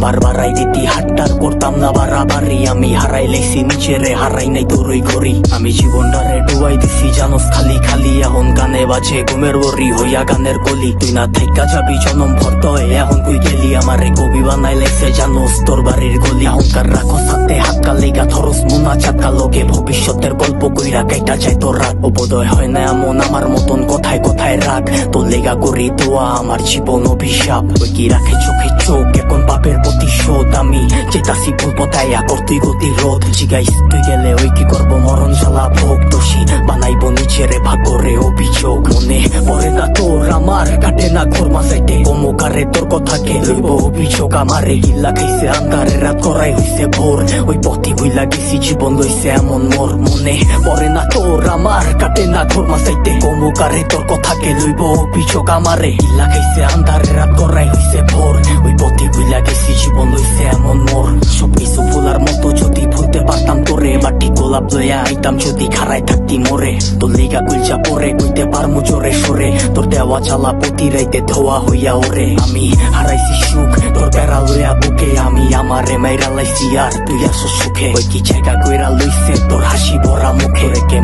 বারবার আইদিতি হাট্টার করতাম না বাড়াবাড়ি, আমি হারাই লেছি নিচেরে হারাই নাই তোরই ঘড়ি। আমি জীবনটারে ডুবাই দিছি জানোস খালি খালি, এখন গানে বাজে ঘুমের বরি হইয়া গানের কলি। তুই না থাইকা যাবি জনম ভর্ত এখন তুই গেলি, আমারে কবি বানাই লাইছে জানোস তোর বাড়ির গলি। অহংকার রাখো সাথে হাতকা লেগা থরস মুনা চাকা লোকে, ভবিষ্যতের গল্প কইরা কাইটা যায় তোর রাত। বোধয় হয় না এমন আমার মতন কথায় কথায় রাগ, তোর লেগা করি দোয়া আমার জীবন অভিশাপ। ওই কি রাখে চোখে চোখ এখন পাপের প্রতিশোধ, আমি যেতাছি ভুল পথায় আকর তুই গতিরোধ। জিগাইস তুই গেলে ওই কি করবো মরণ জ্বালা ভোগ, দোষী বানাইবো নিচেরে ভাগরে অভিযোগ। মনে পড়ে না তোর আমার কাটে না ঘর মাসাইতে, কমুকারে তোর কথাকে লইব অভিযোগ। আমারে গিল্লা খাইছে আন্ধারে রাত করাই হইছে ভোর, ওই পথি ভুইলা গেছি জীবন লইছে এমন মোর। মনে পড়ে না তোর আমার কাটে না ঘর মাসাইতে, কমুকারে তোর কথাকে লইব অভিযোগ। আমারে গিল্লা খাইছে আন্ধারে রাত করাই হইছে ভোর, ওই পথি ভুইলা গেছি জীবন লইছে এমন মোর। সবকিছু ভুলার মতো যদি ভুলতে পারতাম তোরে, বাটি গোলাপ লইয়া আইতাম যদি খারাই থাকতি মোরে। তোর লিগা গুলচা পরে কইতে পারমু জোরে সরে, তোর দেওয়া চালা প্রতি রাইতে ধোয়া হইয়া ওরে। আমি হারাইছি সুখ তোর বেড়া লইয়া বুকে, আমি আমারে মাইরা লাইছি আর তুই আসো সুখে। ওই কি জায়গা কইরা লইছে তোর হাসি ভরা মুখে রেখে।